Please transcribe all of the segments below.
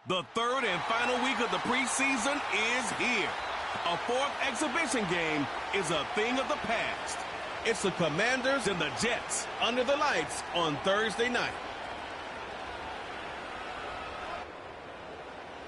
The third and final week of the preseason is here. A fourth exhibition game is a thing of the past. It's the Commanders and the Jets under the lights on Thursday night.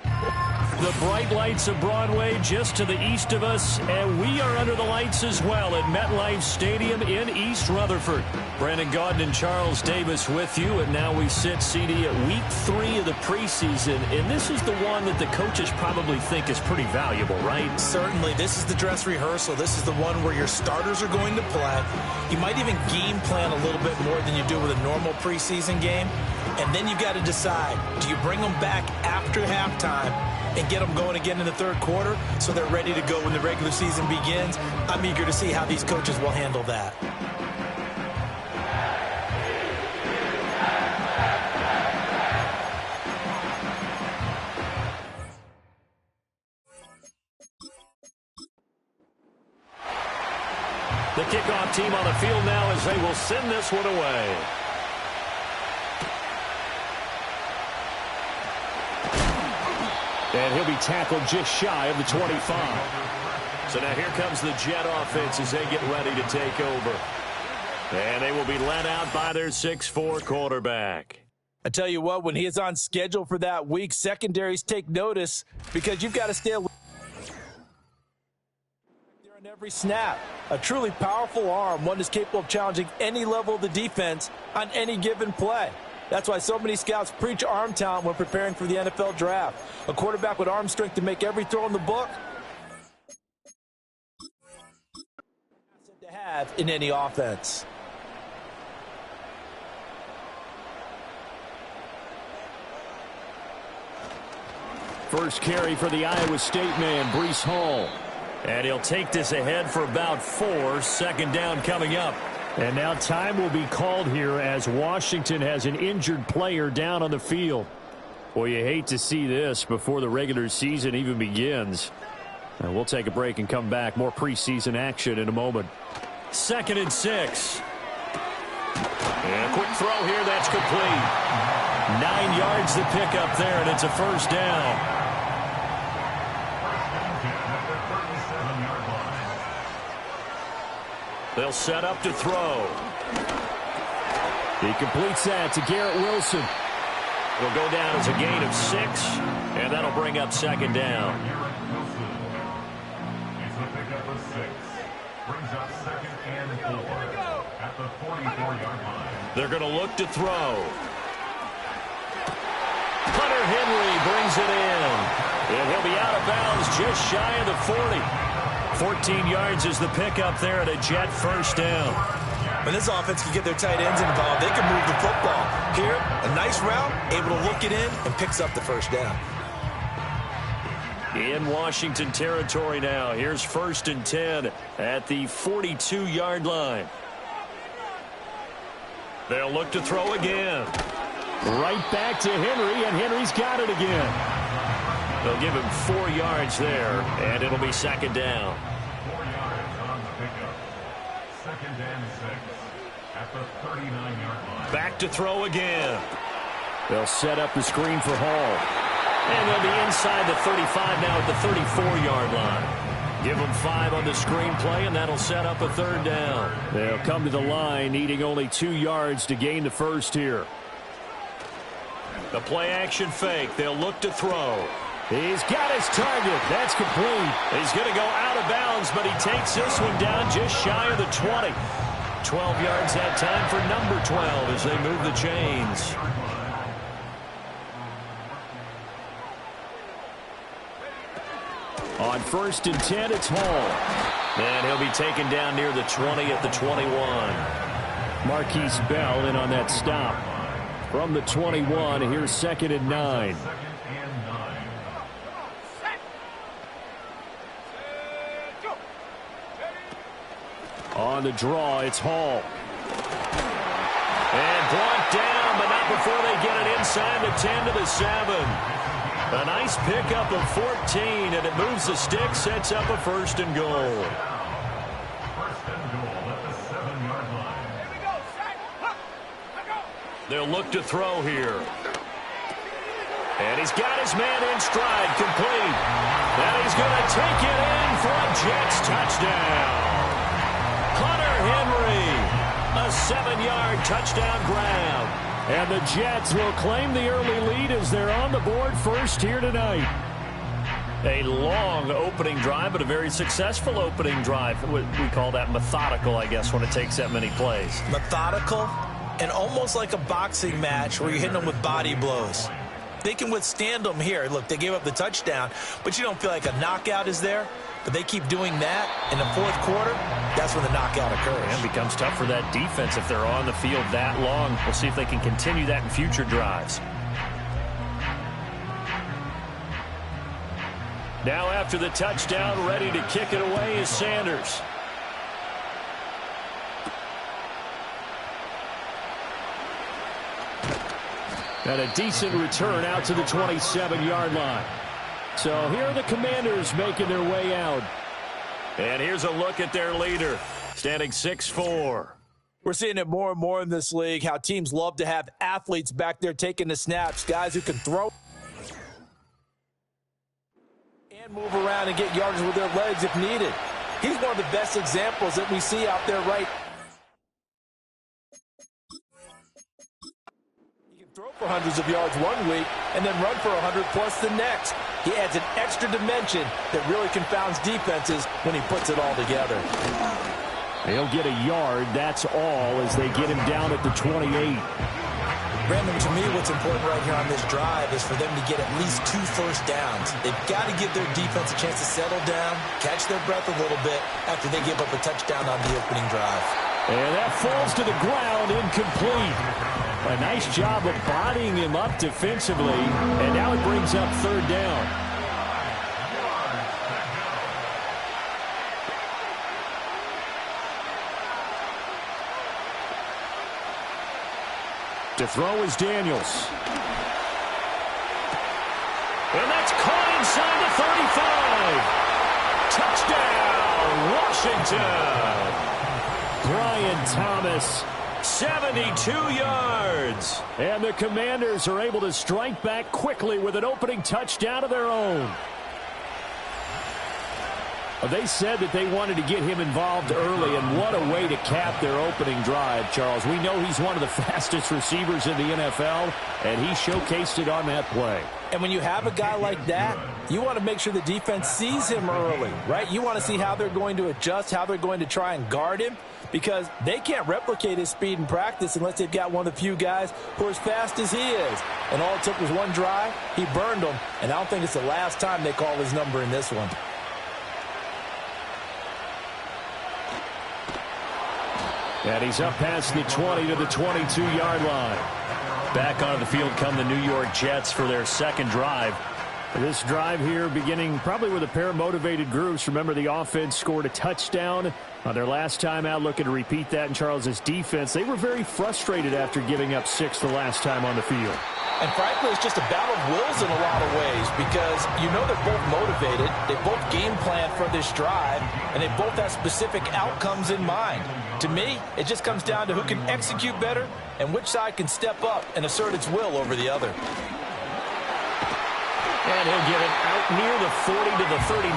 The bright lights of Broadway just to the east of us, and we are under the lights as well at MetLife Stadium in East Rutherford. Brandon Gaudin and Charles Davis with you, and now we sit, CD, at week 3 of the preseason, and this is the one that the coaches probably think is pretty valuable, right? Certainly. This is the dress rehearsal. This is the one where your starters are going to play. You might even game plan a little bit more than you do with a normal preseason game, and then you've got to decide, do you bring them back after halftime and get them going again in the third quarter so they're ready to go when the regular season begins? I'm eager to see how these coaches will handle that. The kickoff team on the field now as they will send this one away. And he'll be tackled just shy of the 25. So now here comes the Jet offense as they get ready to take over. And they will be led out by their 6'4" quarterback. I tell you what, when he is on schedule for that week, secondaries take notice because you've got to stay on every snap. A truly powerful arm, one that's capable of challenging any level of the defense on any given play. That's why so many scouts preach arm talent when preparing for the NFL draft. A quarterback with arm strength to make every throw in the book, to have in any offense. First carry for the Iowa State man, Breece Hall. And he'll take this ahead for about 4. Second down coming up. And now time will be called here as Washington has an injured player down on the field. Well, you hate to see this before the regular season even begins. And we'll take a break and come back. More preseason action in a moment. 2nd and 6. And a quick throw here. That's complete. 9 yards to pick up there, and it's a first down. They'll set up to throw. He completes that to Garrett Wilson. Will go down as a gain of 6, and that'll bring up second down. It's a pickup of 6. Brings up 2nd and 4 at the 44-yard line. They're going to look to throw. Hunter Henry brings it in. And he'll be out of bounds just shy of the 40. 14 yards is the pickup there at a Jet first down. When this offense can get their tight ends involved, they can move the football. Here, a nice route, able to look it in, and picks up the first down. In Washington territory now. Here's 1st and 10 at the 42-yard line. They'll look to throw again. Right back to Henry, and Henry's got it again. They'll give him 4 yards there, and it'll be second down. 4 yards on the pickup. 2nd and 6 at the 39-yard line. Back to throw again. They'll set up the screen for Hall. And they'll be inside the 35 now at the 34-yard line. Give them 5 on the screen play, and that'll set up a third down. They'll come to the line, needing only 2 yards to gain the first here. The play-action fake. They'll look to throw. He's got his target. That's complete. He's going to go out of bounds, but he takes this one down just shy of the 20. up 12 yards that time for number 12 as they move the chains. On 1st and 10, it's Hall. And he'll be taken down near the 20 at the 21. Marquise Bell in on that stop. From the 21, here's 2nd and 9. On the draw, it's Hall. And brought down, but not before they get it inside the 10 to the 7. A nice pickup of 14, and it moves the stick, sets up a 1st and goal. 1st and goal at the 7-yard line. They'll look to throw here. And he's got his man in stride, complete. And he's going to take it in for a Jets touchdown. Hunter Henry, a 7-yard touchdown grab. And the Jets will claim the early lead as they're on the board first here tonight. A long opening drive, but a very successful opening drive. We call that methodical, I guess, when it takes that many plays. Methodical and almost like a boxing match where you're hitting them with body blows. They can withstand them here. Look, they gave up the touchdown, but you don't feel like a knockout is there. But they keep doing that in the 4th quarter. That's when the knockout occurs. And it becomes tough for that defense if they're on the field that long. We'll see if they can continue that in future drives. Now after the touchdown, ready to kick it away is Sanders. And a decent return out to the 27-yard line. So here are the Commanders making their way out. And here's a look at their leader, standing 6'4". We're seeing it more and more in this league, how teams love to have athletes back there taking the snaps, guys who can throw and move around and get yards with their legs if needed. He's one of the best examples that we see out there right. He can throw for hundreds of yards one week and then run for 100+ the next. He adds an extra dimension that really confounds defenses when he puts it all together. He'll get a yard, that's all, as they get him down at the 28. Brandon, to me, what's important right here on this drive is for them to get at least 2 first downs. They've got to give their defense a chance to settle down, catch their breath a little bit after they give up a touchdown on the opening drive. And that falls to the ground, incomplete. A nice job of bodying him up defensively, and now it brings up 3rd down. To throw is Daniels. And that's caught inside the 35. Touchdown, Washington. Brian Thomas. 72 yards. And the Commanders are able to strike back quickly with an opening touchdown of their own. They said that they wanted to get him involved early, and what a way to cap their opening drive, Charles. We know he's one of the fastest receivers in the NFL, and he showcased it on that play. And when you have a guy like that, you want to make sure the defense sees him early, right? You want to see how they're going to adjust, how they're going to try and guard him, because they can't replicate his speed in practice unless they've got one of the few guys who are as fast as he is. And all it took was one drive. He burned them, and I don't think it's the last time they call his number in this one. And he's up past the 20 to the 22-yard line. Back onto the field come the New York Jets for their 2nd drive. This drive here beginning probably with a pair of motivated groups. Remember, the offense scored a touchdown on their last time out, looking to repeat that in Charles's defense. They were very frustrated after giving up 6 the last time on the field. And frankly, it's just a battle of wills in a lot of ways because you know they're both motivated. They both game plan for this drive, and they both have specific outcomes in mind. To me, it just comes down to who can execute better and which side can step up and assert its will over the other. And he'll get it out near the 40 to the 39.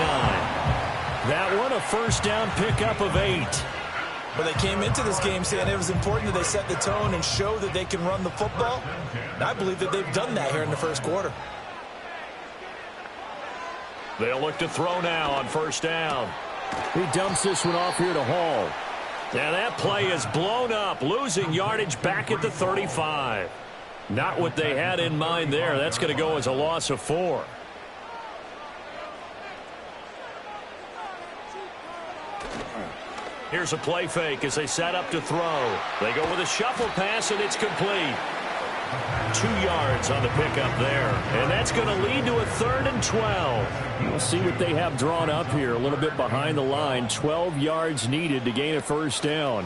That one a first down pickup of 8. Well, they came into this game saying it was important that they set the tone and show that they can run the football. And I believe that they've done that here in the first quarter. They'll look to throw now on first down. He dumps this one off here to Hall. And that play is blown up, losing yardage back at the 35. Not what they had in mind there. That's going to go as a loss of 4. Here's a play fake as they set up to throw. They go with a shuffle pass, and it's complete. 2 yards on the pickup there. And that's going to lead to a 3rd and 12. We'll see what they have drawn up here. A little bit behind the line. 12 yards needed to gain a first down.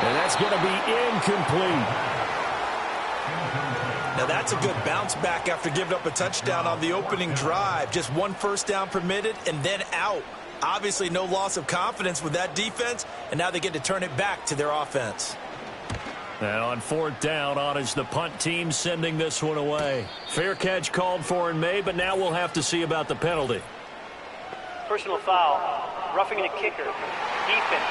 And that's going to be incomplete. Now that's a good bounce back after giving up a touchdown on the opening drive. Just 1 first down permitted and then out. Obviously no loss of confidence with that defense, and now they get to turn it back to their offense. And on 4th down, on is the punt team sending this one away. Fair catch called for and made, but now we'll have to see about the penalty. Personal foul, roughing the kicker, defense.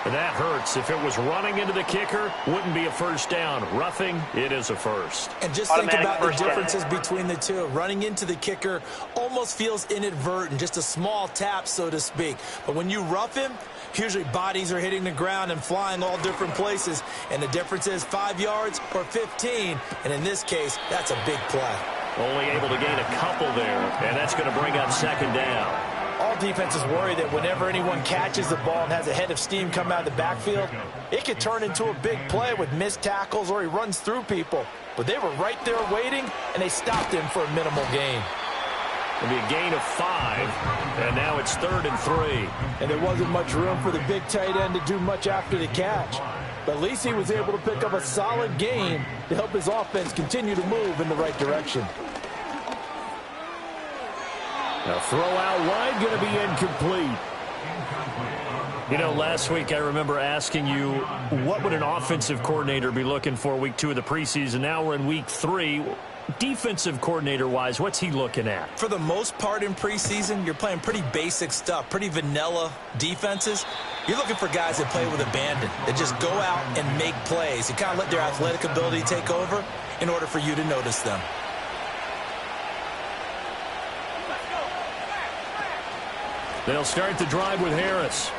That hurts. If it was running into the kicker, wouldn't be a first down. Roughing, it is a first. And just think about the differences between the two. Running into the kicker almost feels inadvertent, just a small tap, so to speak. But when you rough him, usually bodies are hitting the ground and flying all different places. And the difference is 5 yards or 15. And in this case, that's a big play. Only able to gain a couple there, and that's going to bring up 2nd down. All defenses worry that whenever anyone catches the ball and has a head of steam come out of the backfield, it could turn into a big play with missed tackles or he runs through people. But they were right there waiting, and they stopped him for a minimal gain. It'll be a gain of 5, and now it's 3rd and 3. And there wasn't much room for the big tight end to do much after the catch. But at least he was able to pick up a solid gain to help his offense continue to move in the right direction. Now throw out wide, going to be incomplete. You know, last week I remember asking you, what would an offensive coordinator be looking for week 2 of the preseason? Now we're in week 3. Defensive coordinator-wise, what's he looking at? For the most part in preseason, you're playing pretty basic stuff, pretty vanilla defenses. You're looking for guys that play with abandon, that just go out and make plays. You kind of let their athletic ability take over in order for you to notice them. They'll start the drive with Harris.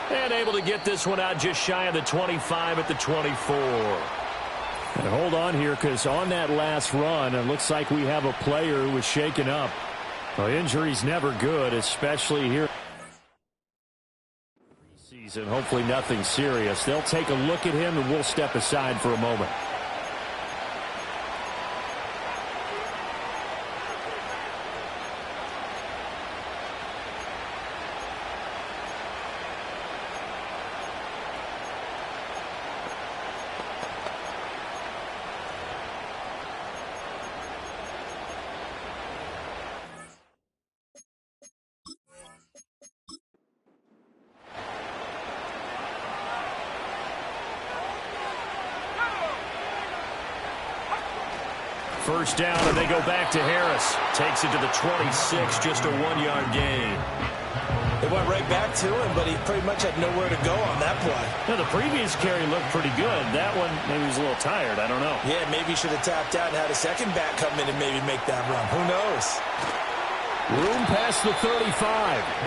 And able to get this one out just shy of the 25 at the 24. And hold on here, because on that last run, it looks like we have a player who was shaken up. Well, injury's never good, especially here. Preseason, hopefully nothing serious. They'll take a look at him, and we'll step aside for a moment. First down, and they go back to Harris. Takes it to the 26, just a 1-yard gain. They went right back to him, but he pretty much had nowhere to go on that play. Now, the previous carry looked pretty good. That one, maybe he was a little tired. I don't know. Yeah, maybe he should have tapped out and had a second back come in and maybe make that run. Who knows? Room past the 35.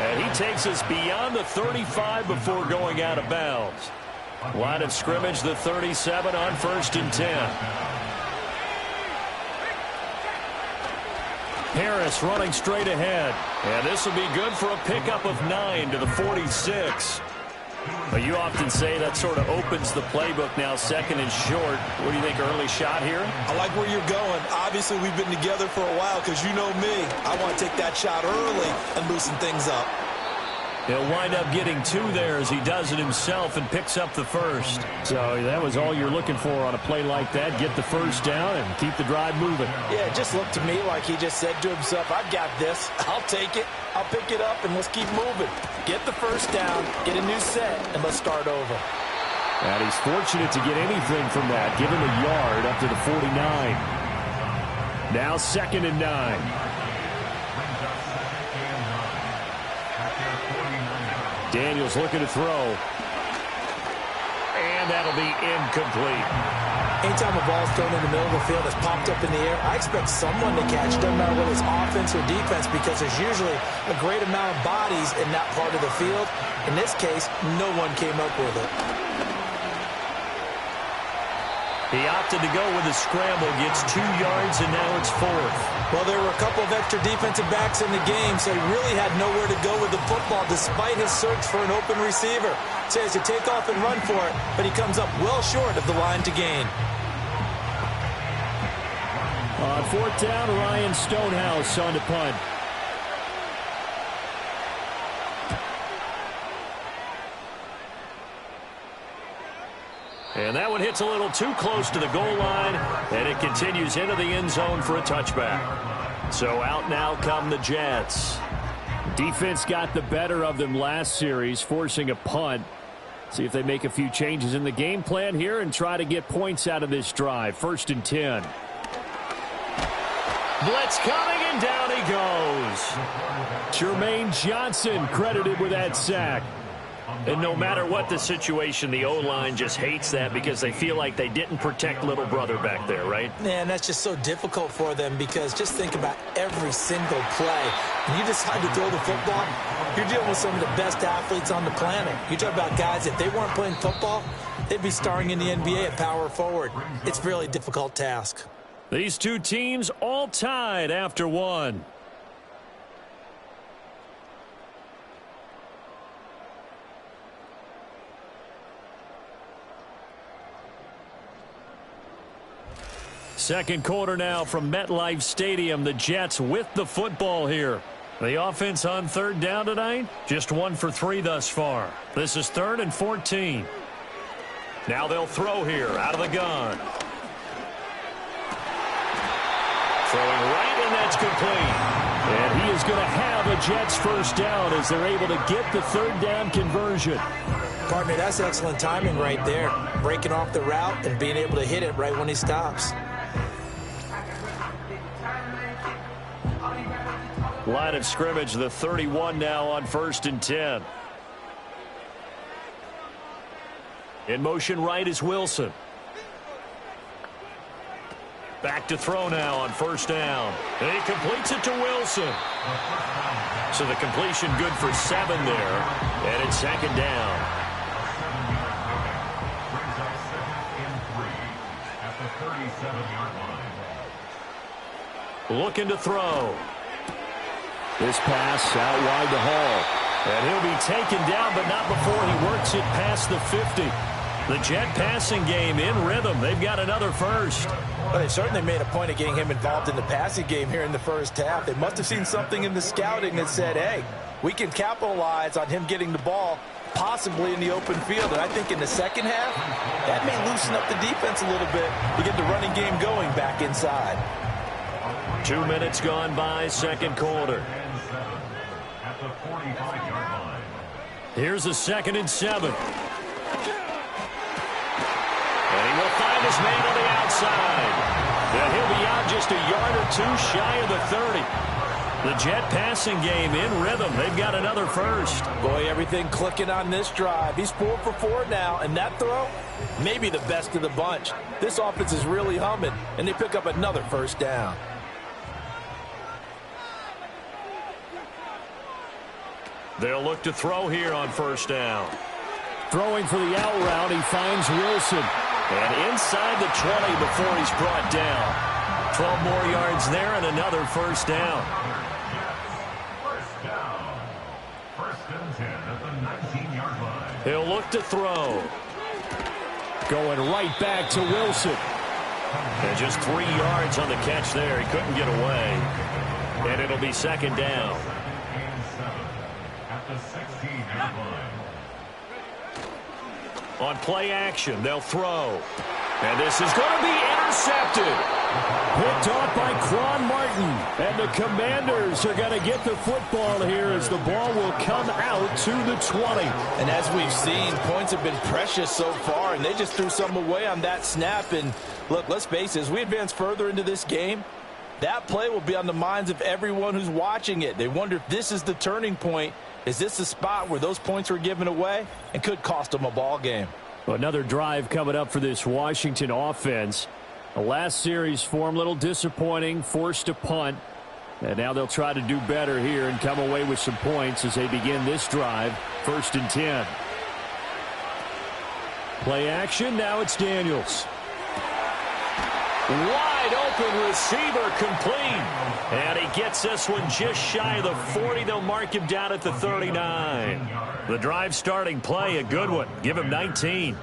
And he takes us beyond the 35 before going out of bounds. Line of scrimmage, the 37 on 1st and 10. Harris running straight ahead. And this will be good for a pickup of 9 to the 46. But you often say that sort of opens the playbook now, 2nd and short. What do you think, early shot here? I like where you're going. Obviously, we've been together for a while because you know me. I want to take that shot early and loosen things up. He'll wind up getting 2 there as he does it himself and picks up the first. So that was all you're looking for on a play like that. Get the first down and keep the drive moving. Yeah, it just looked to me like he just said to himself, I've got this. I'll take it. I'll pick it up, and let's keep moving. Get the first down, get a new set, and let's start over. And he's fortunate to get anything from that. Give him a yard up to the 49. Now 2nd and 9. Daniels looking to throw. And that'll be incomplete. Anytime a ball is thrown in the middle of the field, it's popped up in the air, I expect someone to catch it, doesn't matter whether it's offense or defense, because there's usually a great amount of bodies in that part of the field. In this case, no one came up with it. He opted to go with a scramble, gets 2 yards, and now it's 4th. Well, there were a couple of extra defensive backs in the game, so he really had nowhere to go with the football despite his search for an open receiver. So he has to take off and run for it, but he comes up well short of the line to gain. On 4th down, Ryan Stonehouse on to punt. And that one hits a little too close to the goal line, and it continues into the end zone for a touchback. So out now come the Jets. Defense got the better of them last series, forcing a punt. See if they make a few changes in the game plan here and try to get points out of this drive. 1st and 10. Blitz coming, and down he goes. Jermaine Johnson credited with that sack. And no matter what the situation, the O-line just hates that because they feel like they didn't protect little brother back there, right? Man, that's just so difficult for them because just think about every single play. When you decide to throw the football, you're dealing with some of the best athletes on the planet. You talk about guys, if they weren't playing football, they'd be starring in the NBA at power forward. It's a really difficult task. These two teams all tied after 1. Second quarter now from MetLife Stadium. The Jets with the football here. The offense on 3rd down tonight, just 1 for 3 thus far. This is 3rd and 14. Now they'll throw here out of the gun. Throwing right, and that's complete. And he is going to have a Jets first down as they're able to get the 3rd down conversion. Partner, that's excellent timing right there. Breaking off the route and being able to hit it right when he stops. Line of scrimmage, the 31 now on 1st and 10. In motion right is Wilson. Back to throw now on 1st down. And he completes it to Wilson. So the completion good for 7 there. And it's 2nd down. Looking to throw. This pass out wide to Hall. And he'll be taken down, but not before he works it past the 50. The Jet passing game in rhythm. They've got another first. Well, they certainly made a point of getting him involved in the passing game here in the first half. They must have seen something in the scouting that said, hey, we can capitalize on him getting the ball possibly in the open field. And I think in the second half, that may loosen up the defense a little bit to get the running game going back inside. 2 minutes gone by, second quarter. Here's a 2nd and 7. And he will find his man on the outside. And he'll be out just a yard or 2 shy of the 30. The Jet passing game in rhythm. They've got another first. Boy, everything clicking on this drive. He's 4 for 4 now, and that throw, maybe the best of the bunch. This offense is really humming, and they pick up another first down. They'll look to throw here on 1st down. Throwing for the out route, he finds Wilson. And inside the 20 before he's brought down. 12 more yards there and another first down. First down. 1st and 10 at the 19-yard line. He'll look to throw. Going right back to Wilson. And just 3 yards on the catch there. He couldn't get away. And it'll be 2nd down. The 16-yard line. On play action, they'll throw. And this is going to be intercepted. Picked off by Quan Martin. And the Commanders are going to get the football here as the ball will come out to the 20. And as we've seen, points have been precious so far, and they just threw some away on that snap. And look, let's face it, as we advance further into this game, that play will be on the minds of everyone who's watching it. They wonder if this is the turning point. Is this the spot where those points were given away and could cost them a ball game? Another drive coming up for this Washington offense. The last series form a little disappointing, forced a punt. And now they'll try to do better here and come away with some points as they begin this drive. 1st and 10. Play action. Now it's Daniels. Wide open receiver, complete. And he gets this one just shy of the 40. They'll mark him down at the 39. The drive starting play, a good one. Give him 19.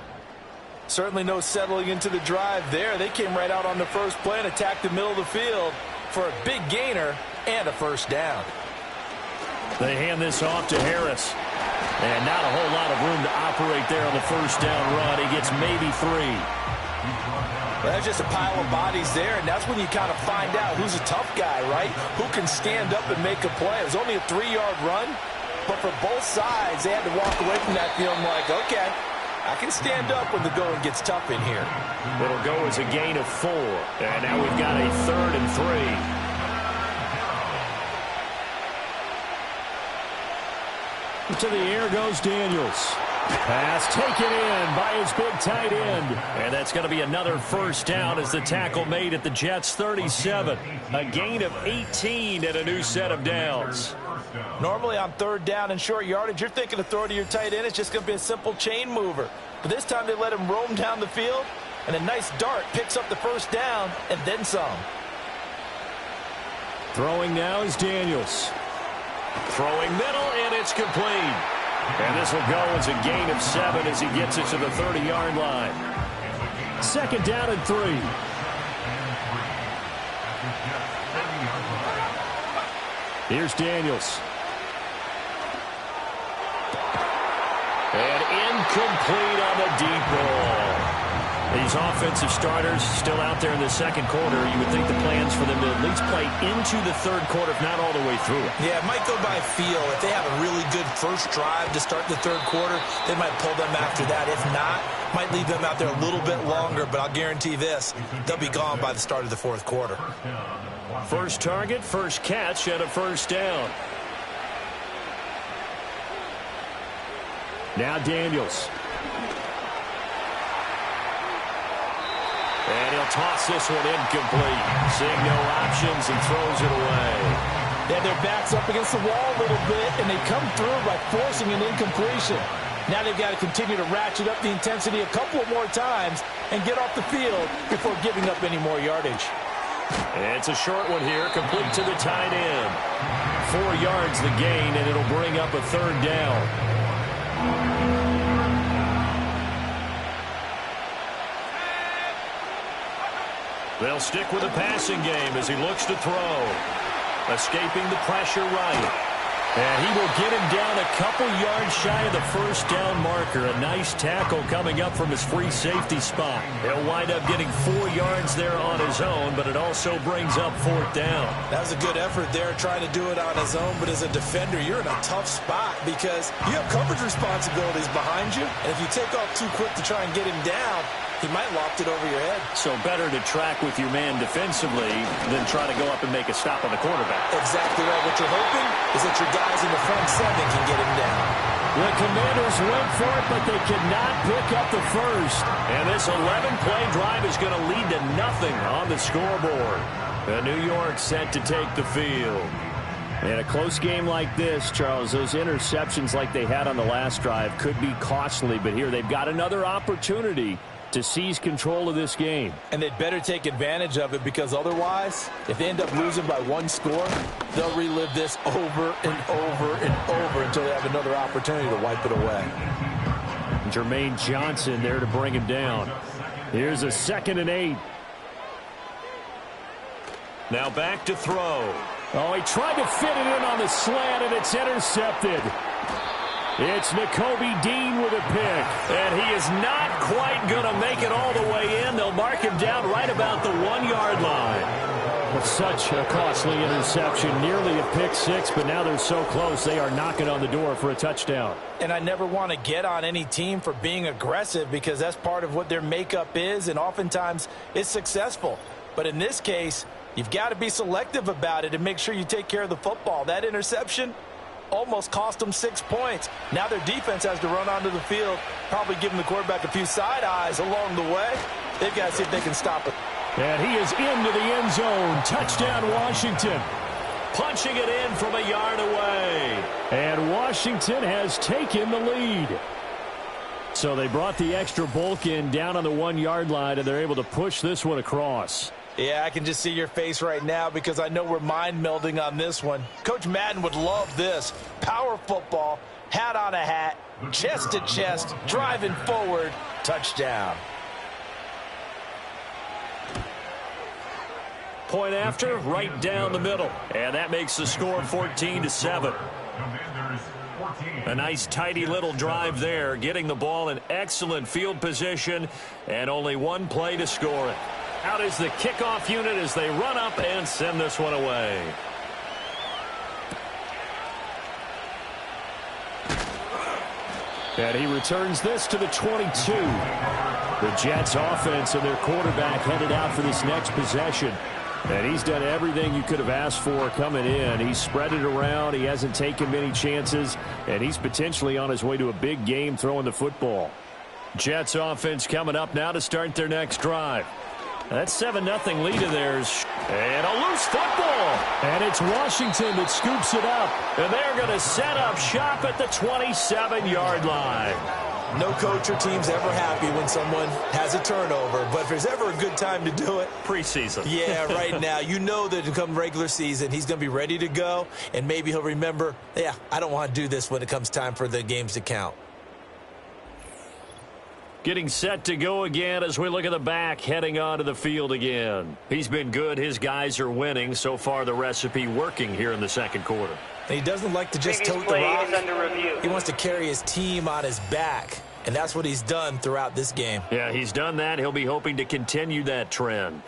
Certainly no settling into the drive there. They came right out on the first play and attacked the middle of the field for a big gainer and a first down. They hand this off to Harris. And not a whole lot of room to operate there on the first down run. He gets maybe 3. Well, that's just a pile of bodies there, and that's when you kind of find out who's a tough guy, right? Who can stand up and make a play. It was only a 3-yard run, but for both sides, they had to walk away from that feeling like, okay, I can stand up when the going gets tough in here. It'll go as a gain of 4. And now we've got a 3rd and 3. To the air goes Daniels. Pass taken in by his big tight end. And that's going to be another first down as the tackle made at the Jets' 37. A gain of 18 and a new set of downs. Normally on 3rd down and short yardage, you're thinking of throwing to your tight end. It's just going to be a simple chain mover. But this time they let him roam down the field, and a nice dart picks up the first down and then some. Throwing now is Daniels. Throwing middle, and it's complete. And this will go as a gain of 7 as he gets it to the 30-yard line. 2nd down and 3. Here's Daniels. And incomplete on the deep ball. These offensive starters still out there in the second quarter. You would think the plans for them to at least play into the third quarter, if not all the way through it. Yeah, it might go by feel. If they have a really good first drive to start the third quarter, they might pull them after that. If not, might leave them out there a little bit longer, but I'll guarantee this, they'll be gone by the start of the fourth quarter. First target, first catch, and a first down. Now Daniels. And he'll toss this one incomplete. Seeing no options and throws it away. They have their backs up against the wall a little bit, and they come through by forcing an incompletion. Now they've got to continue to ratchet up the intensity a couple of more times and get off the field before giving up any more yardage. It's a short one here, complete to the tight end. 4 yards the gain, and it'll bring up a third down. They'll stick with the passing game as he looks to throw. Escaping the pressure right. And he will get him down a couple yards shy of the first down marker. A nice tackle coming up from his free safety spot. He'll wind up getting 4 yards there on his own, but it also brings up 4th down. That was a good effort there trying to do it on his own, but as a defender, you're in a tough spot because you have coverage responsibilities behind you, and if you take off too quick to try and get him down, he might loft it over your head. So better to track with your man defensively than try to go up and make a stop on the quarterback. Exactly right. What you're hoping is that your guys in the front 7 can get him down. The Commanders went for it, but they could not pick up the first. And this 11-play drive is going to lead to nothing on the scoreboard. New York set to take the field. In a close game like this, Charles, those interceptions like they had on the last drive could be costly, but here they've got another opportunity to seize control of this game. And they'd better take advantage of it because otherwise, if they end up losing by 1 score, they'll relive this over and over and over until they have another opportunity to wipe it away. Jermaine Johnson there to bring him down. Here's a 2nd and 8. Now back to throw. Oh, he tried to fit it in on the slant, and it's intercepted. It's Nakobe Dean with a pick, and he is not quite going to make it all the way in. They'll mark him down right about the 1-yard line. Such a costly interception, nearly a pick 6, but now they're so close they are knocking on the door for a touchdown. And I never want to get on any team for being aggressive because that's part of what their makeup is, and oftentimes it's successful. But in this case, you've got to be selective about it and make sure you take care of the football. That interception, almost cost them 6 points. Now their defense has to run onto the field, probably giving the quarterback a few side eyes along the way. They've got to see if they can stop it. And he is into the end zone. Touchdown, Washington. Punching it in from a yard away. And Washington has taken the lead. So they brought the extra bulk in down on the 1-yard line, and they're able to push this one across. Yeah, I can just see your face right now because I know we're mind melding on this one. Coach Madden would love this. Power football, hat on a hat, chest to chest, driving forward, touchdown. Point after, right down the middle. And that makes the score 14-7. A nice, tidy little drive there, getting the ball in excellent field position, and only one play to score it. Out is the kickoff unit as they run up and send this one away. And he returns this to the 22. The Jets offense and their quarterback headed out for this next possession. And he's done everything you could have asked for coming in. He's spread it around. He hasn't taken many chances. And he's potentially on his way to a big game throwing the football. Jets offense coming up now to start their next drive. That 7-0 lead of theirs. And a loose football. And it's Washington that scoops it up. And they're going to set up shop at the 27-yard line. No coach or team's ever happy when someone has a turnover, but if there's ever a good time to do it, preseason. Yeah, right now. You know that come regular season, he's going to be ready to go, and maybe he'll remember, yeah, I don't want to do this when it comes time for the games to count. Getting set to go again as we look at the back, heading onto the field again. He's been good. His guys are winning. So far, the recipe working here in the second quarter. And he doesn't like to just tote the rock. He wants to carry his team on his back, and that's what he's done throughout this game. Yeah, he's done that. He'll be hoping to continue that trend.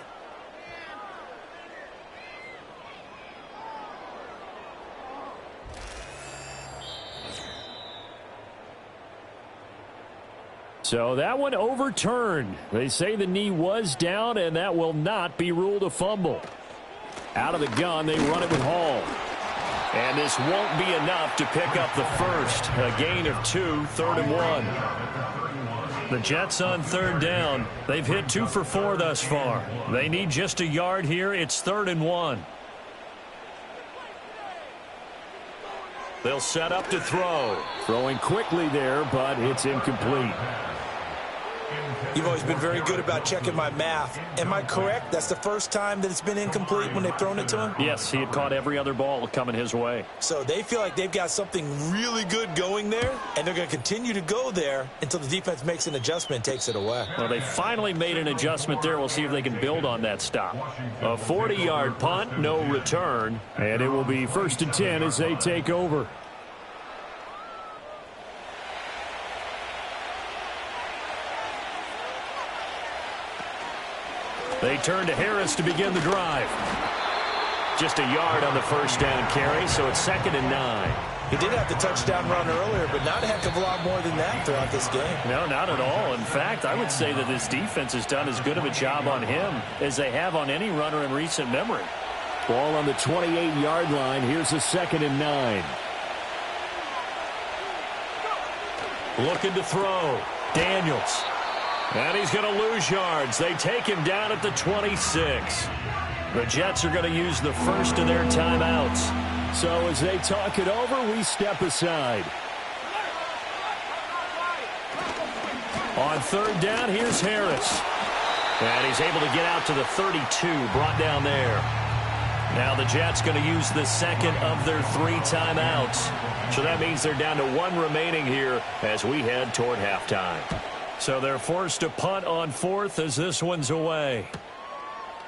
So that one overturned. They say the knee was down, and that will not be ruled a fumble. Out of the gun, they run it with Hall. And this won't be enough to pick up the first. A gain of 2, 3rd and 1. The Jets on 3rd down. They've hit 2 for 4 thus far. They need just a yard here. It's 3rd and 1. They'll set up to throw. Throwing quickly there, but it's incomplete. You've always been very good about checking my math. Am I correct? That's the first time that it's been incomplete when they've thrown it to him? Yes, he had caught every other ball coming his way. So they feel like they've got something really good going there, and they're going to continue to go there until the defense makes an adjustment and takes it away. Well, they finally made an adjustment there. We'll see if they can build on that stop. A 40-yard punt, no return, and it will be 1st and 10 as they take over. They turn to Harris to begin the drive. Just a yard on the first down carry, so it's 2nd and 9. He did have the touchdown run earlier, but not a heck of a lot more than that throughout this game. No, not at all. In fact, I would say that this defense has done as good of a job on him as they have on any runner in recent memory. Ball on the 28-yard line. Here's a 2nd and 9. Looking to throw. Daniels. And he's going to lose yards. They take him down at the 26. The Jets are going to use the first of their timeouts. So as they talk it over, we step aside. On 3rd down, here's Harris. And he's able to get out to the 32, brought down there. Now the Jets going to use the second of their 3 timeouts. So that means they're down to 1 remaining here as we head toward halftime. So they're forced to punt on 4th as this one's away.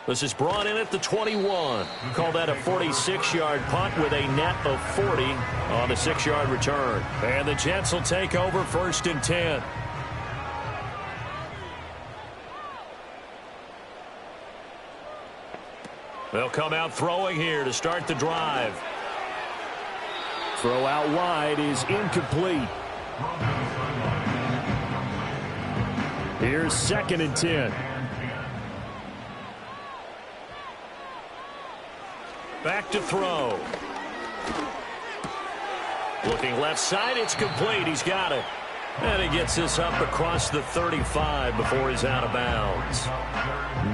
This is brought in at the 21. Call that a 46-yard punt with a net of 40 on the 6-yard return. And the Jets will take over 1st and 10. They'll come out throwing here to start the drive. Throw out wide is incomplete. Here's 2nd and 10. Back to throw. Looking left side, it's complete. He's got it. And he gets this up across the 35 before he's out of bounds.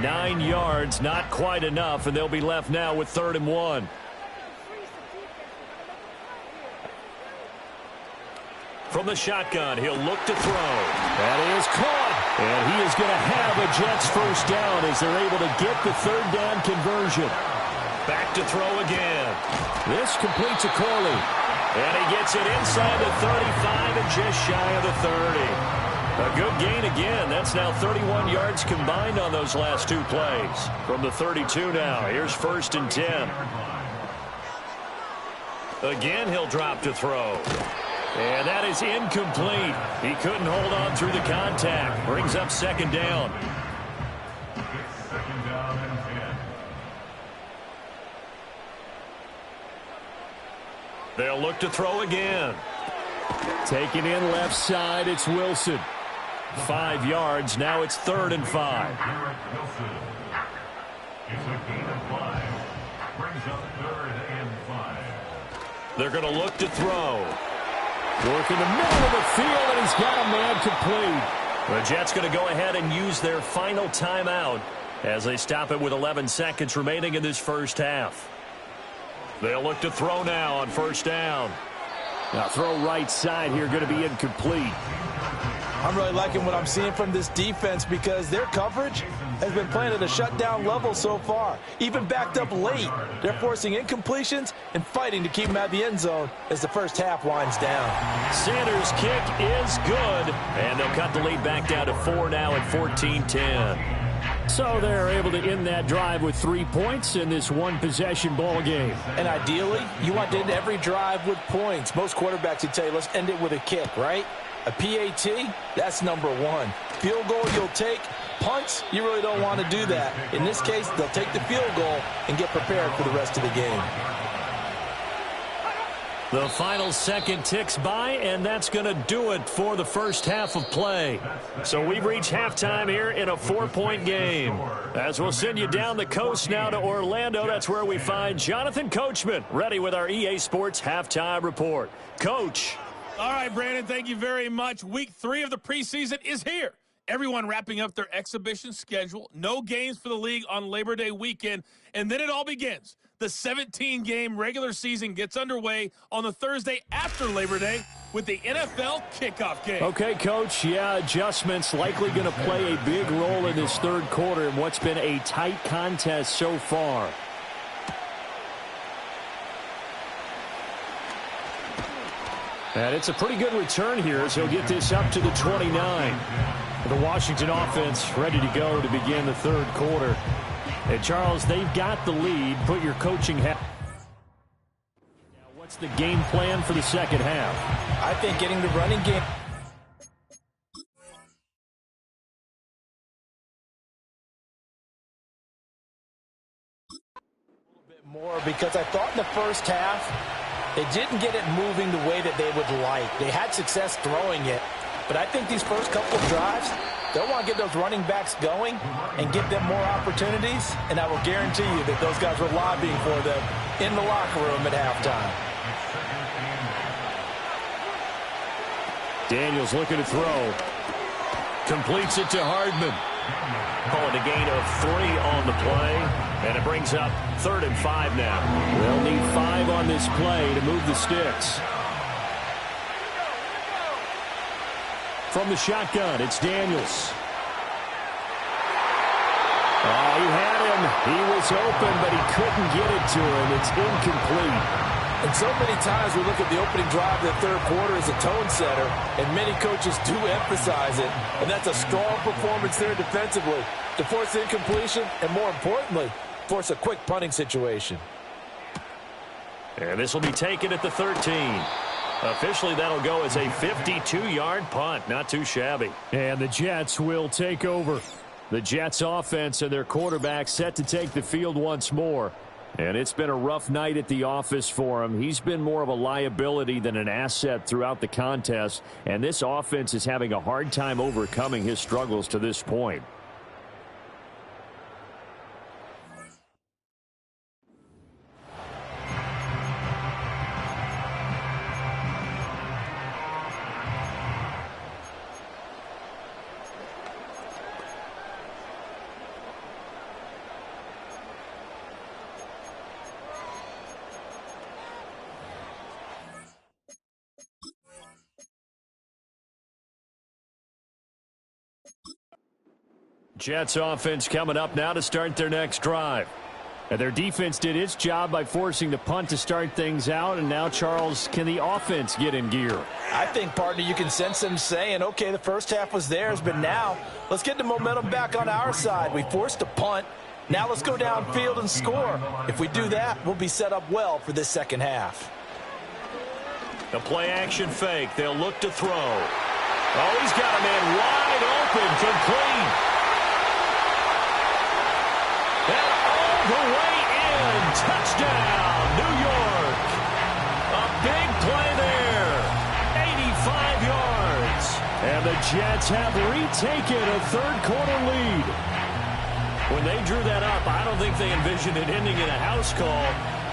9 yards, not quite enough, and they'll be left now with 3rd and 1. From the shotgun, he'll look to throw. That is caught. And he is going to have a Jets first down as they're able to get the 3rd down conversion. Back to throw again. This completes a Corley. And he gets it inside the 35 and just shy of the 30. A good gain again. That's now 31 yards combined on those last 2 plays. From the 32 now, here's 1st and 10. Again, he'll drop to throw. And that is incomplete. He couldn't hold on through the contact. Brings up 2nd down. It's 2nd down and 10. They'll look to throw again. Taking in left side, it's Wilson. 5 yards, now it's 3rd and 5. Garrett Wilson. It's a gain of 5. Brings up 3rd and 5. They're going to look to throw. Work in the middle of the field, and he's got a man complete. The Jets going to go ahead and use their final timeout as they stop it with 11 seconds remaining in this first half. They'll look to throw now on 1st down. Now throw right side here, going to be incomplete. I'm really liking what I'm seeing from this defense because their coverage has been playing at a shutdown level so far. Even backed up late, they're forcing incompletions and fighting to keep them out of the end zone as the first half winds down. Sanders' kick is good, and they'll cut the lead back down to 4 now at 14-10. So they're able to end that drive with 3 points in this one-possession ball game. And ideally, you want to end every drive with points. Most quarterbacks would tell you, let's end it with a kick, right? A PAT, that's number 1. Field goal you'll take. Punts, you really don't want to do that. In this case, they'll take the field goal and get prepared for the rest of the game. The final second ticks by, and that's going to do it for the first half of play. So we've reached halftime here in a 4-point game. As we'll send you down the coast now to Orlando, that's where we find Jonathan Coachman, ready with our EA Sports Halftime Report. Coach. All right, Brandon, thank you very much. Week 3 of the preseason is here. Everyone wrapping up their exhibition schedule. No games for the league on Labor Day weekend, and then it all begins. The 17-game regular season gets underway on the Thursday after Labor Day with the NFL kickoff game. Okay, Coach, yeah, adjustments likely going to play a big role in this 3rd quarter in what's been a tight contest so far. And it's a pretty good return here as he'll get this up to the 29. The Washington offense ready to go to begin the 3rd quarter. And Charles, they've got the lead. Put your coaching hat. Now, what's the game plan for the second half? I think getting the running game. A little bit more because I thought in the first half they didn't get it moving the way that they would like. They had success throwing it, but I think these first couple of drives, they'll want to get those running backs going and give them more opportunities, and I will guarantee you that those guys were lobbying for them in the locker room at halftime. Daniels looking to throw. Completes it to Hardman. Calling a gain of 3 on the play, and it brings up 3rd and 5 now. They'll need 5 on this play to move the sticks. From the shotgun, it's Daniels. Oh, he had him. He was open, but he couldn't get it to him. It's incomplete. And so many times we look at the opening drive of the 3rd quarter as a tone setter, and many coaches do emphasize it. And that's a strong performance there defensively to force incompletion and, more importantly, force a quick punting situation. And this will be taken at the 13. Officially, that'll go as a 52-yard punt. Not too shabby. And the Jets will take over. The Jets offense and their quarterback set to take the field once more. And it's been a rough night at the office for him. He's been more of a liability than an asset throughout the contest. And this offense is having a hard time overcoming his struggles to this point. Jets offense coming up now to start their next drive. And their defense did its job by forcing the punt to start things out. And now, Charles, can the offense get in gear? I think, partner, you can sense them saying, okay, the first half was theirs, but now let's get the momentum back on our side. We forced a punt. Now let's go downfield and score. If we do that, we'll be set up well for this second half. The play-action fake. They'll look to throw. Oh, he's got a man wide open, complete. And all the way in. Touchdown, New York. A big play there. 85 yards. And the Jets have retaken a third-quarter lead. When they drew that up, I don't think they envisioned it ending in a house call,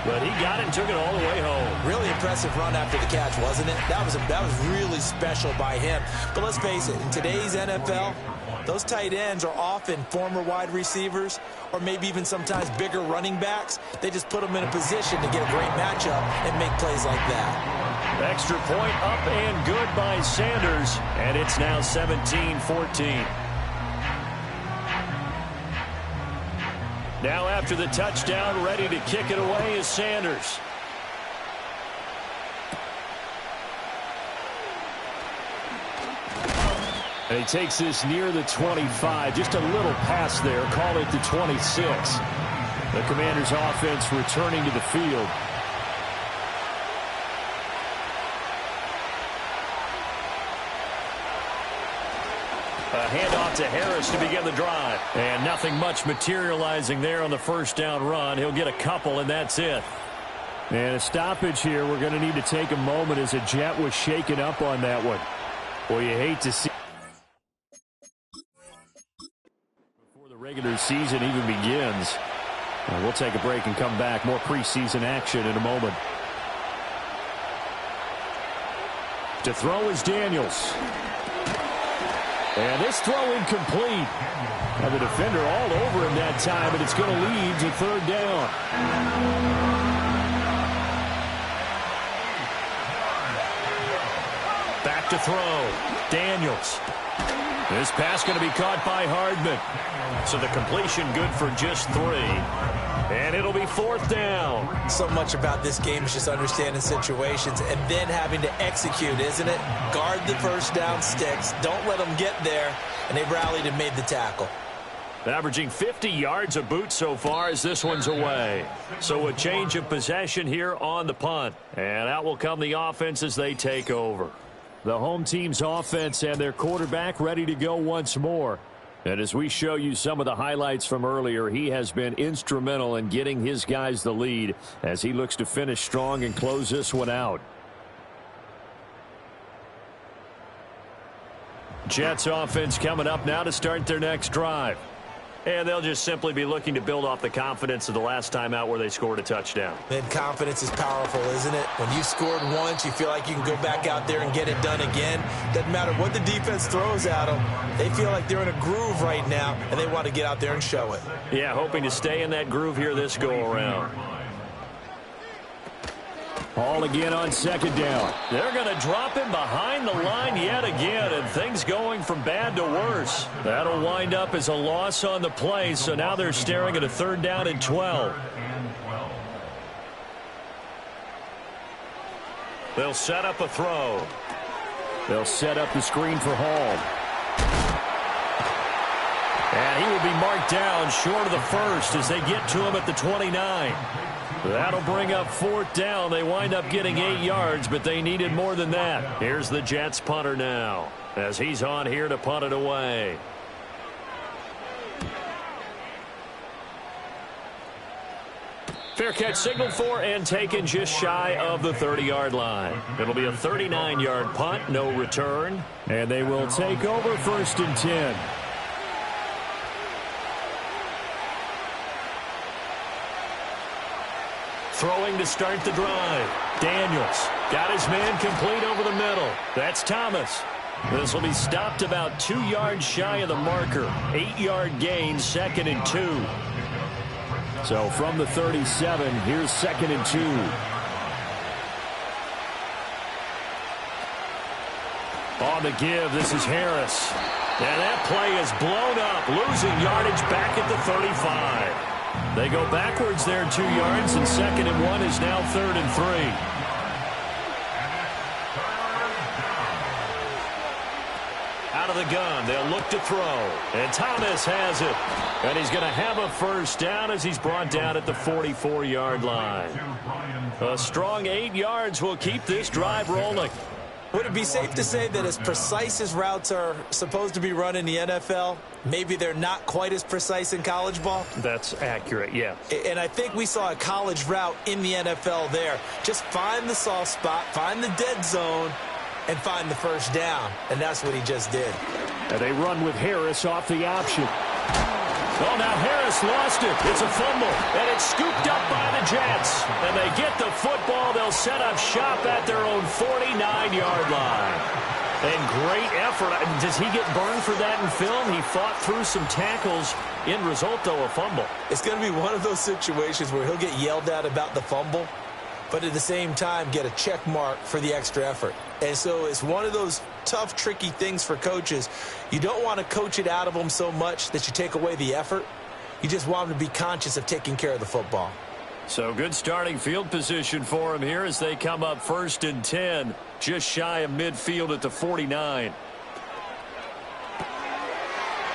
but he got it and took it all the way home. Really impressive run after the catch, wasn't it? That was really special by him. But let's face it, in today's NFL, those tight ends are often former wide receivers or maybe even sometimes bigger running backs. They just put them in a position to get a great matchup and make plays like that. Extra point up and good by Sanders, and it's now 17-14. Now after the touchdown, ready to kick it away is Sanders. And he takes this near the 25. Just a little pass there. Call it the 26. The Commanders' offense returning to the field. A handoff to Harris to begin the drive. And nothing much materializing there on the first down run. He'll get a couple, and that's it. And a stoppage here. We're going to need to take a moment as a Jet was shaken up on that one. Boy, you hate to see before the regular season even begins. We'll take a break and come back. More preseason action in a moment. To throw is Daniels. And this throw incomplete. And the defender all over him that time, and it's going to lead to third down. Back to throw. Daniels. This pass going to be caught by Hardman. So the completion good for just 3. And it'll be fourth down. So much about this game is just understanding situations and then having to execute, isn't it? Guard the first down sticks. Don't let them get there. And they rallied and made the tackle. Averaging 50 yards a boot so far as this one's away. So a change of possession here on the punt. And out will come the offense as they take over. The home team's offense and their quarterback ready to go once more. And as we show you some of the highlights from earlier, he has been instrumental in getting his guys the lead as he looks to finish strong and close this one out. Jets offense coming up now to start their next drive. And they'll just simply be looking to build off the confidence of the last time out where they scored a touchdown. And confidence is powerful, isn't it? When you scored once, you feel like you can go back out there and get it done again. Doesn't matter what the defense throws at them. They feel like they're in a groove right now, and they want to get out there and show it. Yeah, hoping to stay in that groove here this go-around. Ball again on second down. They're going to drop him behind the line yet again, and things going from bad to worse. That'll wind up as a loss on the play, so now they're staring at a third down and 12. They'll set up a throw. They'll set up the screen for Hall. And he will be marked down short of the first as they get to him at the 29. That'll bring up fourth down. They wind up getting 8 yards, but they needed more than that. Here's the Jets punter now as he's on here to punt it away. Fair catch signaled for and taken just shy of the 30-yard line. It'll be a 39-yard punt, no return. And they will take over first and 10. Throwing to start the drive. Daniels got his man complete over the middle. That's Thomas. This will be stopped about 2 yards shy of the marker. 8-yard gain, second and 2. So from the 37, here's second and 2. On the give, this is Harris. And that play is blown up, losing yardage back at the 35. They go backwards there 2 yards, and 2nd and 1 is now 3rd and 3. Out of the gun, they'll look to throw. And Thomas has it. And he's going to have a first down as he's brought down at the 44-yard line. A strong 8 yards will keep this drive rolling. Would it be safe to say that as precise as routes are supposed to be run in the NFL, maybe they're not quite as precise in college ball? That's accurate, yeah. And I think we saw a college route in the NFL there. Just find the soft spot, find the dead zone, and find the first down. And that's what he just did. And they run with Harris off the option. Oh, now Harris lost it. It's a fumble, and it's scooped up by the Jets. And they get the football. They'll set up shop at their own 49-yard line. And great effort. Does he get burned for that in film? He fought through some tackles. End result, though, a fumble. It's going to be one of those situations where he'll get yelled at about the fumble, but at the same time get a check mark for the extra effort. And so it's one of those tough, tricky things for coaches. You don't want to coach it out of them so much that you take away the effort. You just want them to be conscious of taking care of the football. So good starting field position for him here as they come up 1st and 10, just shy of midfield at the 49.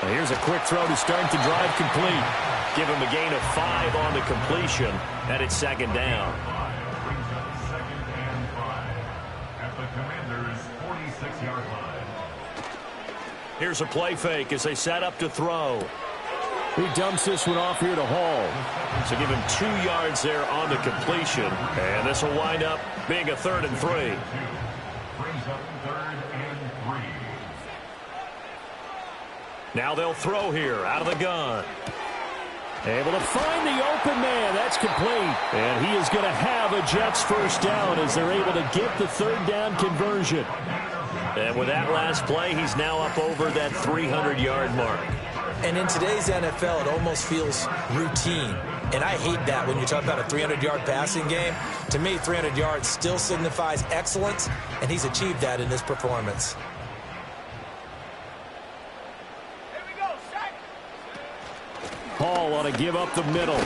Now here's a quick throw to start the drive complete. Give him a gain of 5 on the completion, and it's 2nd down. Here's a play fake as they set up to throw. He dumps this one off here to Hall. So give him 2 yards there on the completion. And this will wind up being a 3rd and 3. Brings up 3rd and 3. Now they'll throw here out of the gun. Able to find the open man. That's complete. And he is going to have a Jets first down as they're able to get the 3rd down conversion. And with that last play, he's now up over that 300-yard mark. And in today's NFL, it almost feels routine. And I hate that when you talk about a 300-yard passing game. To me, 300 yards still signifies excellence, and he's achieved that in this performance. Hall ought to give up the middle.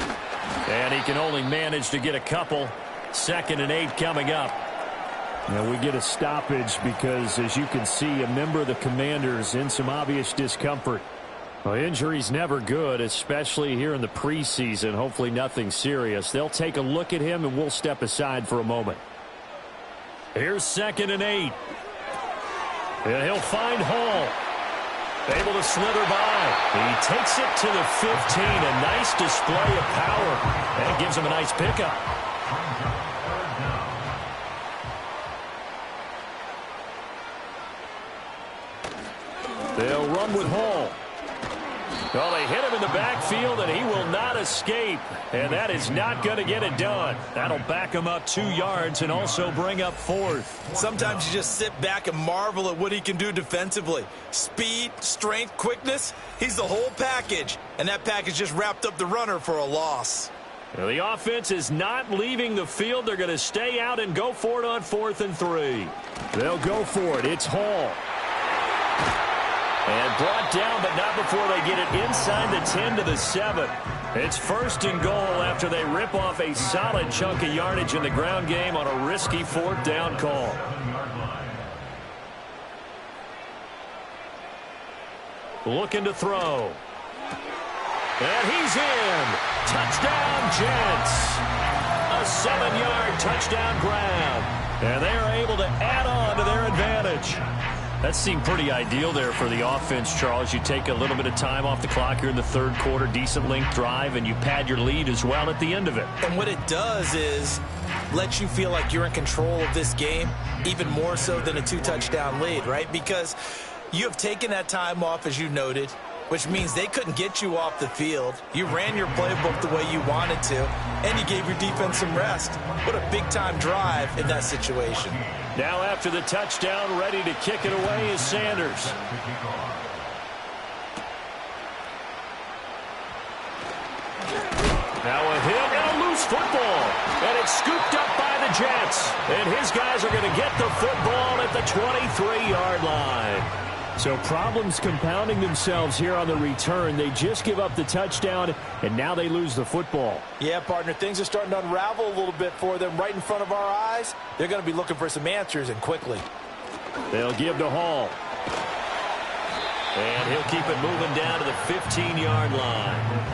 And he can only manage to get a couple. 2nd and 8 coming up. Now we get a stoppage because, as you can see, a member of the Commanders in some obvious discomfort. Well, injury's never good, especially here in the preseason. Hopefully nothing serious. They'll take a look at him, and we'll step aside for a moment. Here's 2nd and 8. And he'll find Hall. Able to slither by. He takes it to the 15. A nice display of power. And gives him a nice pickup. They'll run with Hall. Well, they hit him in the backfield, and he will not escape. And that is not going to get it done. That'll back him up 2 yards and also bring up 4th. Sometimes you just sit back and marvel at what he can do defensively. Speed, strength, quickness, he's the whole package. And that package just wrapped up the runner for a loss. Well, the offense is not leaving the field. They're going to stay out and go for it on 4th and 3. They'll go for it. It's Hall. And brought down, but not before they get it inside the 10 to the 7. It's 1st and goal after they rip off a solid chunk of yardage in the ground game on a risky 4th down call. Looking to throw. And he's in. Touchdown, Jets. A 7-yard touchdown grab. And they are able to add on to their advantage. That seemed pretty ideal there for the offense, Charles. You take a little bit of time off the clock here in the 3rd quarter, decent length drive, and you pad your lead as well at the end of it. And what it does is let you feel like you're in control of this game, even more so than a 2-touchdown lead, right? Because you have taken that time off, as you noted, which means they couldn't get you off the field. You ran your playbook the way you wanted to, and you gave your defense some rest. What a big-time drive in that situation. Now after the touchdown, ready to kick it away is Sanders. Now a hit and a loose football. And it's scooped up by the the Jets. And his guys are going to get the football at the 23-yard line. So problems compounding themselves here on the return. They just give up the touchdown, and now they lose the football. Yeah, partner, things are starting to unravel a little bit for them right in front of our eyes. They're going to be looking for some answers, and quickly. They'll give to Hall. And he'll keep it moving down to the 15-yard line.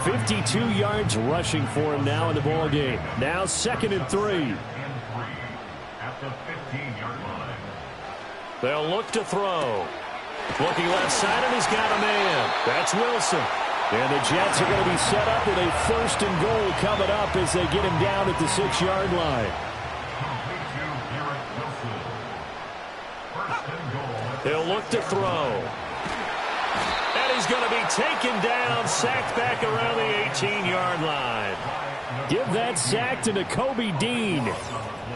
52 yards rushing for him now in the ball game. Now 2nd and 3. At the 15-yard line. They'll look to throw. Looking left side, and he's got a man. That's Wilson. And the Jets are going to be set up with a 1st and goal coming up as they get him down at the 6-yard line. They'll look to throw. And he's going to be taken down, sacked back around the 18-yard line. Give that sack to Nakobe Dean.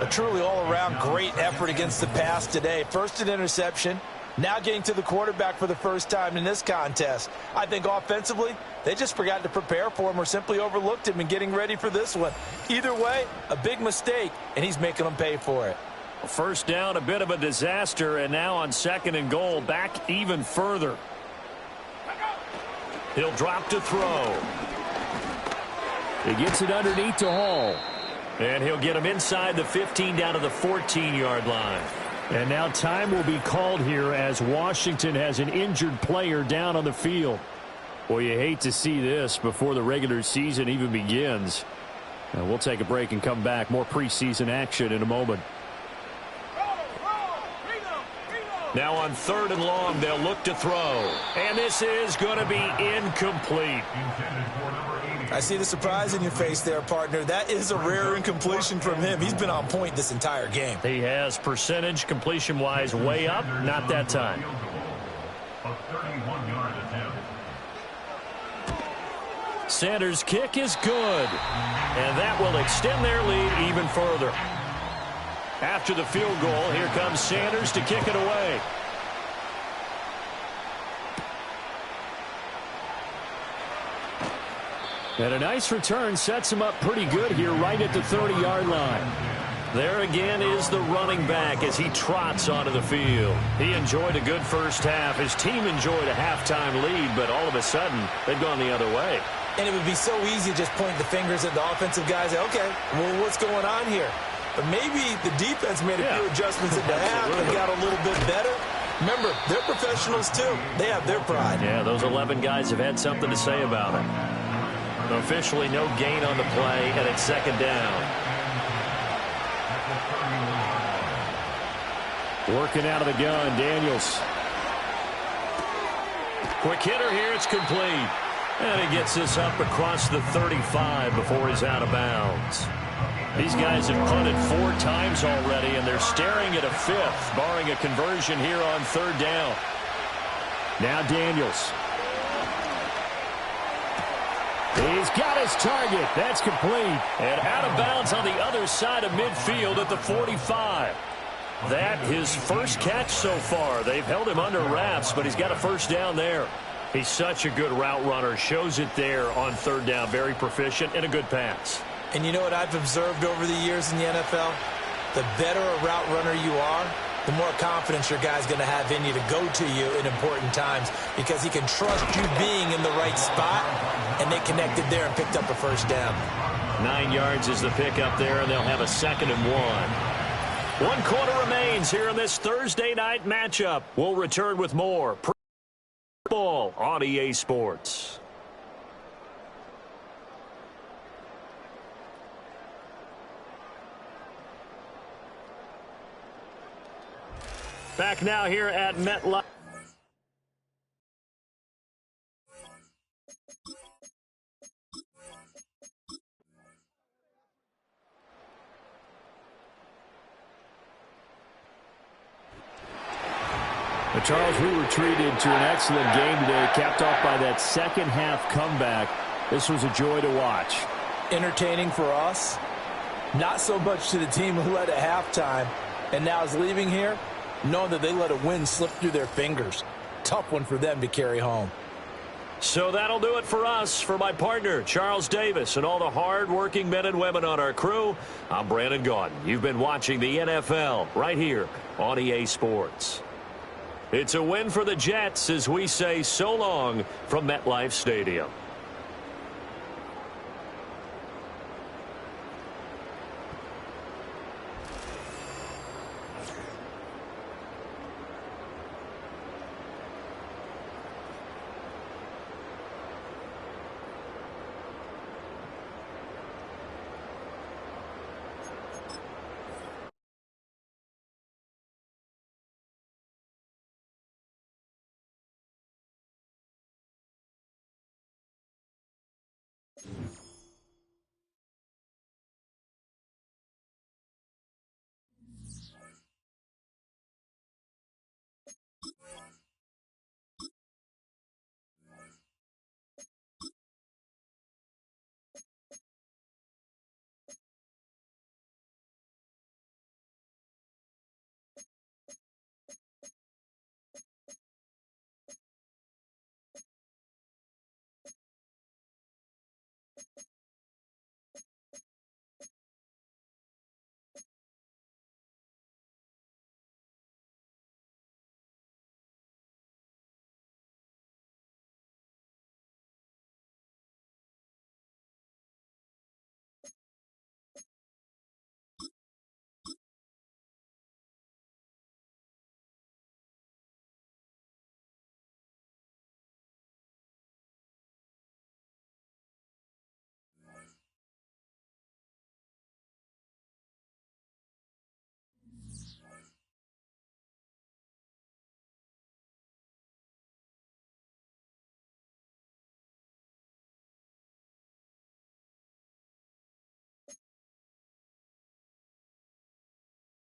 A truly all-around great effort against the pass today. First an interception, now getting to the quarterback for the first time in this contest. I think offensively, they just forgot to prepare for him or simply overlooked him in getting ready for this one. Either way, a big mistake, and he's making them pay for it. First down, a bit of a disaster, and now on 2nd and goal, back even further. He'll drop to throw. He gets it underneath to Hall. And he'll get him inside the 15 down to the 14-yard line. And now time will be called here as Washington has an injured player down on the field. Boy, you hate to see this before the regular season even begins. Now we'll take a break and come back. More preseason action in a moment. Now on 3rd and long, they'll look to throw. And this is going to be incomplete. I see the surprise in your face there, partner. That is a rare incompletion from him. He's been on point this entire game. He has percentage completion-wise way up. Not that time. A 31-yard attempt. Sanders' kick is good. And that will extend their lead even further. After the field goal, here comes Sanders to kick it away. And a nice return sets him up pretty good here right at the 30-yard line. There again is the running back as he trots onto the field. He enjoyed a good first half. His team enjoyed a halftime lead, but all of a sudden, they've gone the other way. And it would be so easy to just point the fingers at the offensive guys. Okay, well, what's going on here? But maybe the defense made a few adjustments at the half and got a little bit better. Remember, they're professionals too. They have their pride. Yeah, those 11 guys have had something to say about it. Officially no gain on the play, and it's 2nd down. Working out of the gun, Daniels. Quick hitter here, it's complete. And he gets this up across the 35 before he's out of bounds. These guys have punted 4 times already, and they're staring at a 5th, barring a conversion here on 3rd down. Now Daniels. He's got his target. That's complete. And out of bounds on the other side of midfield at the 45. That his first catch so far. They've held him under wraps, but he's got a first down there. He's such a good route runner. Shows it there on 3rd down. Very proficient and a good pass. And you know what I've observed over the years in the NFL? The better a route runner you are, the more confidence your guy's going to have in you to go to you in important times because he can trust you being in the right spot, and they connected there and picked up a first down. 9 yards is the pickup there, and they'll have a 2nd and 1. 1 quarter remains here in this Thursday night matchup. We'll return with more ball on EA Sports. Back now here at MetLife. Charles, we were treated to an excellent game today, capped off by that second half comeback. This was a joy to watch. Entertaining for us, not so much to the team who led at halftime and now is leaving here, knowing that they let a win slip through their fingers. Tough one for them to carry home. So that'll do it for us. For my partner, Charles Davis, and all the hard-working men and women on our crew, I'm Brandon Gaudin. You've been watching the NFL right here on EA Sports. It's a win for the Jets as we say so long from MetLife Stadium.